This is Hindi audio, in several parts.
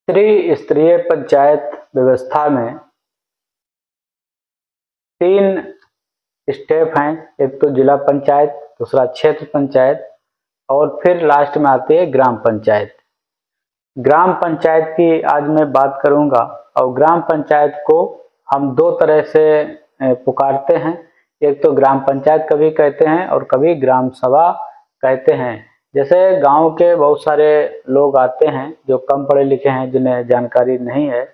त्रिस्तरीय पंचायत व्यवस्था में 3 स्टेप हैं। एक तो जिला पंचायत, दूसरा क्षेत्र पंचायत और फिर लास्ट में आती है ग्राम पंचायत। ग्राम पंचायत की आज मैं बात करूंगा और ग्राम पंचायत को हम 2 तरह से पुकारते हैं। एक तो ग्राम पंचायत कभी कहते हैं और कभी ग्राम सभा कहते हैं। जैसे गांव के बहुत सारे लोग आते हैं जो कम पढ़े लिखे हैं, जिन्हें जानकारी नहीं है,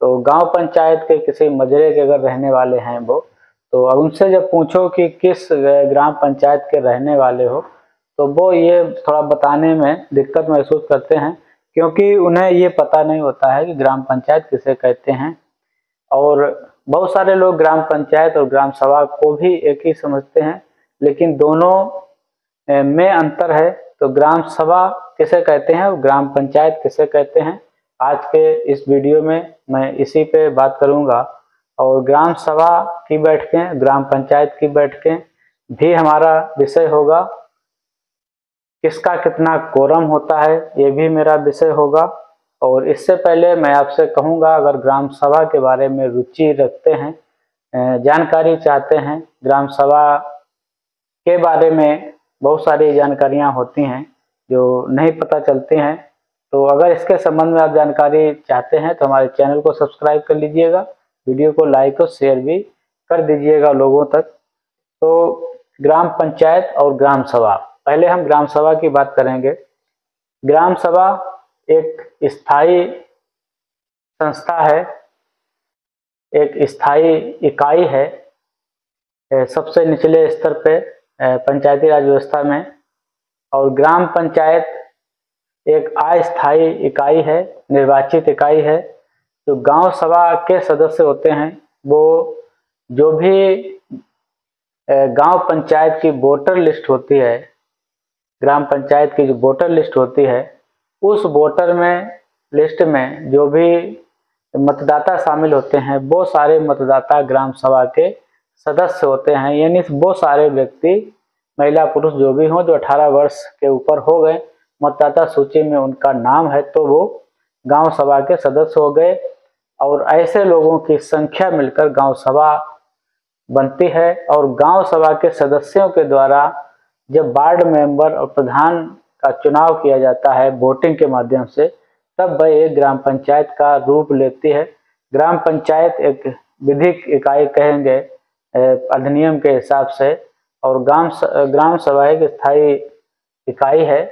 तो गांव पंचायत के किसी मजरे के अगर रहने वाले हैं वो, तो उनसे जब पूछो कि किस ग्राम पंचायत के रहने वाले हो, तो वो ये थोड़ा बताने में दिक्कत महसूस करते हैं, क्योंकि उन्हें ये पता नहीं होता है कि ग्राम पंचायत किसे कहते हैं। और बहुत सारे लोग ग्राम पंचायत और ग्राम सभा को भी एक ही समझते हैं, लेकिन दोनों में अंतर है। तो ग्राम सभा किसे कहते हैं और ग्राम पंचायत किसे कहते हैं, आज के इस वीडियो में मैं इसी पे बात करूंगा। और ग्राम सभा की बैठकें, ग्राम पंचायत की बैठकें भी हमारा विषय होगा। किसका कितना कोरम होता है ये भी मेरा विषय होगा। और इससे पहले मैं आपसे कहूँगा, अगर ग्राम सभा के बारे में रुचि रखते हैं, जानकारी चाहते हैं, ग्राम सभा के बारे में बहुत सारी जानकारियां होती हैं जो नहीं पता चलती हैं, तो अगर इसके संबंध में आप जानकारी चाहते हैं तो हमारे चैनल को सब्सक्राइब कर लीजिएगा, वीडियो को लाइक और शेयर भी कर दीजिएगा लोगों तक। तो ग्राम पंचायत और ग्राम सभा, पहले हम ग्राम सभा की बात करेंगे। ग्राम सभा एक स्थायी संस्था है, एक स्थायी इकाई है सबसे निचले स्तर पे पंचायती राज व्यवस्था में। और ग्राम पंचायत एक अस्थायी इकाई है, निर्वाचित इकाई है। जो गांव सभा के सदस्य होते हैं वो जो भी गांव पंचायत की वोटर लिस्ट होती है, ग्राम पंचायत की जो वोटर लिस्ट होती है, उस वोटर में लिस्ट में जो भी मतदाता शामिल होते हैं वो सारे मतदाता ग्राम सभा के सदस्य होते हैं। यानी वो सारे व्यक्ति, महिला पुरुष जो भी हों, जो 18 वर्ष के ऊपर हो गए, मतदाता सूची में उनका नाम है, तो वो गांव सभा के सदस्य हो गए। और ऐसे लोगों की संख्या मिलकर गांव सभा बनती है। और गांव सभा के सदस्यों के द्वारा जब वार्ड मेंबर और प्रधान का चुनाव किया जाता है वोटिंग के माध्यम से, तब वह एक ग्राम पंचायत का रूप लेती है। ग्राम पंचायत एक विधिक इकाई कहेंगे अधिनियम के हिसाब से, और ग्राम सभा एक स्थायी इकाई है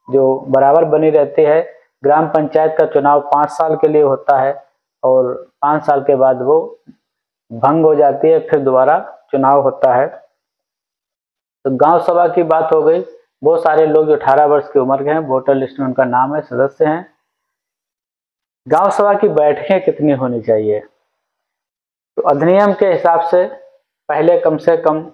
जो बराबर बनी रहती है। ग्राम पंचायत का चुनाव 5 साल के लिए होता है और 5 साल के बाद वो भंग हो जाती है, फिर दोबारा चुनाव होता है। तो गांव सभा की बात हो गई। बहुत सारे लोग जो 18 वर्ष की उम्र के हैं, वोटर लिस्ट में उनका नाम है, सदस्य हैं। गांव सभा की बैठकें कितनी होनी चाहिए, तो अधिनियम के हिसाब से पहले कम से कम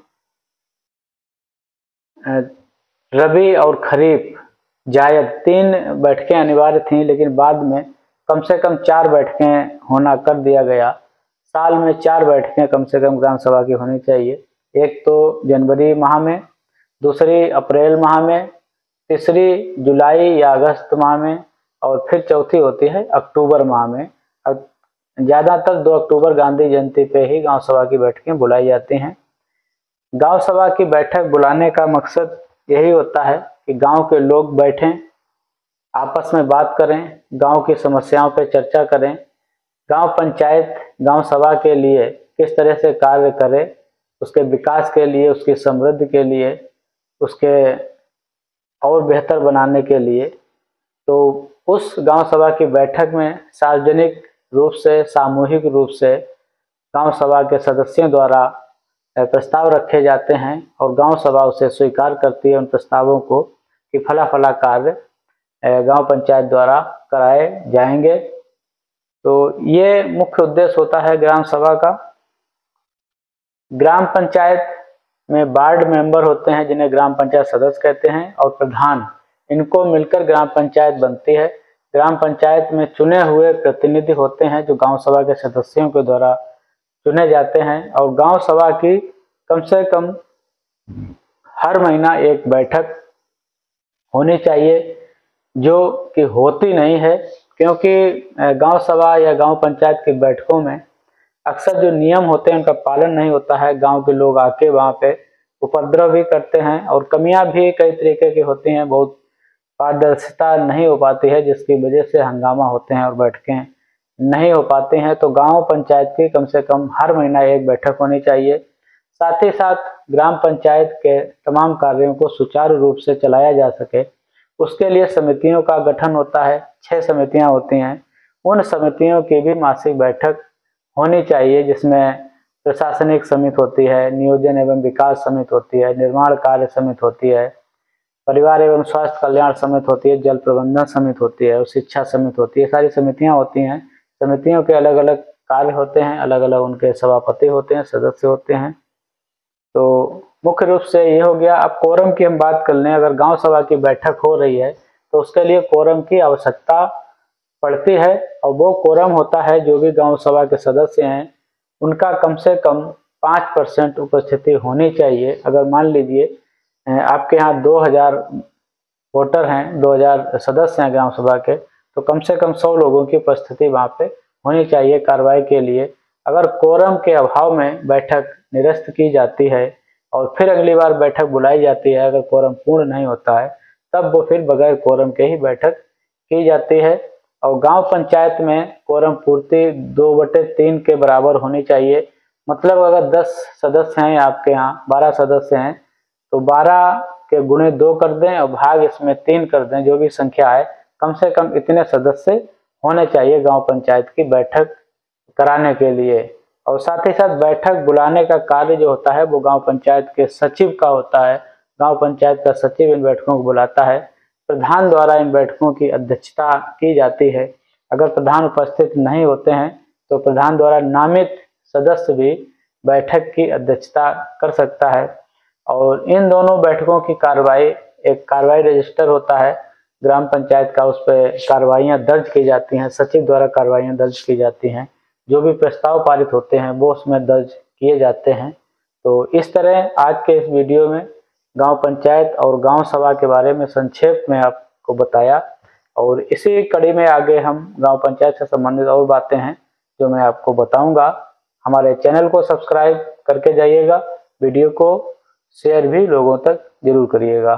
रबी और खरीफ जायद 3 बैठकें अनिवार्य थीं, लेकिन बाद में कम से कम 4 बैठकें होना कर दिया गया। साल में 4 बैठकें कम से कम ग्राम सभा की होनी चाहिए। एक तो जनवरी माह में, दूसरी अप्रैल माह में, तीसरी जुलाई या अगस्त माह में, और फिर चौथी होती है अक्टूबर माह में। अब ज़्यादातर 2 अक्टूबर गांधी जयंती पे ही गांव सभा की बैठकें बुलाई जाती हैं। गांव सभा की बैठक बुलाने का मकसद यही होता है कि गांव के लोग बैठें, आपस में बात करें, गांव की समस्याओं पर चर्चा करें, गांव पंचायत गांव सभा के लिए किस तरह से कार्य करे, उसके विकास के लिए, उसकी समृद्धि के लिए, उसके और बेहतर बनाने के लिए। तो उस गांव सभा की बैठक में सार्वजनिक रूप से, सामूहिक रूप से गांव सभा के सदस्यों द्वारा प्रस्ताव रखे जाते हैं और गांव सभा उसे स्वीकार करती है, उन प्रस्तावों को, कि फला फला कार्य गांव पंचायत द्वारा कराए जाएंगे। तो ये मुख्य उद्देश्य होता है ग्राम सभा का। ग्राम पंचायत में वार्ड मेंबर होते हैं जिन्हें ग्राम पंचायत सदस्य कहते हैं, और प्रधान, इनको मिलकर ग्राम पंचायत बनती है। ग्राम पंचायत में चुने हुए प्रतिनिधि होते हैं जो गांव सभा के सदस्यों के द्वारा चुने जाते हैं। और गांव सभा की कम से कम हर महीना एक बैठक होनी चाहिए, जो कि होती नहीं है, क्योंकि गांव सभा या गांव पंचायत की बैठकों में अक्सर जो नियम होते हैं उनका पालन नहीं होता है। गांव के लोग आके वहां पे उपद्रव भी करते हैं और कमियां भी कई तरीके की होती हैं। बहुत पारदर्शिता नहीं हो पाती है, जिसकी वजह से हंगामा होते हैं और बैठकें नहीं हो पाती हैं। तो गांव पंचायत की कम से कम हर महीना एक बैठक होनी चाहिए। साथ ही साथ ग्राम पंचायत के तमाम कार्यों को सुचारू रूप से चलाया जा सके, उसके लिए समितियों का गठन होता है। 6 समितियां होती हैं। उन समितियों की भी मासिक बैठक होनी चाहिए, जिसमें प्रशासनिक समिति होती है, नियोजन एवं विकास समिति होती है, निर्माण कार्य समिति होती है, परिवार एवं स्वास्थ्य कल्याण समिति होती है, जल प्रबंधन समिति होती है और शिक्षा समिति होती है। सारी समितियां होती हैं। समितियों के अलग अलग कार्य होते हैं, अलग अलग उनके सभापति होते हैं, सदस्य होते हैं। तो मुख्य रूप से ये हो गया। अब कोरम की हम बात कर लें। अगर गांव सभा की बैठक हो रही है तो उसके लिए कोरम की आवश्यकता पड़ती है, और वो कोरम होता है जो भी गांव सभा के सदस्य हैं उनका कम से कम 5% उपस्थिति होनी चाहिए। अगर मान लीजिए आपके यहाँ 2000 वोटर हैं, 2000 सदस्य हैं गांव सभा के, तो कम से कम 100 लोगों की उपस्थिति वहां पे होनी चाहिए कार्रवाई के लिए। अगर कोरम के अभाव में बैठक निरस्त की जाती है और फिर अगली बार बैठक बुलाई जाती है, अगर कोरम पूर्ण नहीं होता है तब वो फिर बगैर कोरम के ही बैठक की जाती है। और गांव पंचायत में कोरम पूर्ति 2/3 के बराबर होनी चाहिए। मतलब अगर 10 सदस्य हैं आपके यहाँ, 12 सदस्य हैं, तो 12 के गुणे 2 कर दें और भाग इसमें 3 कर दें, जो भी संख्या है। कम से कम इतने सदस्य होने चाहिए गांव पंचायत की बैठक कराने के लिए। और साथ ही साथ बैठक बुलाने का कार्य जो होता है वो गांव पंचायत के सचिव का होता है। गांव पंचायत का सचिव इन बैठकों को बुलाता है। प्रधान द्वारा इन बैठकों की अध्यक्षता की जाती है। अगर प्रधान उपस्थित नहीं होते हैं तो प्रधान द्वारा नामित सदस्य भी बैठक की अध्यक्षता कर सकता है। और इन दोनों बैठकों की कार्रवाई, एक कार्रवाई रजिस्टर होता है ग्राम पंचायत का, उस पर कार्रवाइयाँ दर्ज की जाती हैं। सचिव द्वारा कार्रवाइयाँ दर्ज की जाती हैं। जो भी प्रस्ताव पारित होते हैं वो उसमें दर्ज किए जाते हैं। तो इस तरह आज के इस वीडियो में गांव पंचायत और गांव सभा के बारे में संक्षेप में आपको बताया, और इसी कड़ी में आगे हम गांव पंचायत से संबंधित और बातें हैं जो मैं आपको बताऊंगा। हमारे चैनल को सब्सक्राइब करके जाइएगा, वीडियो को शेयर भी लोगों तक जरूर करिएगा।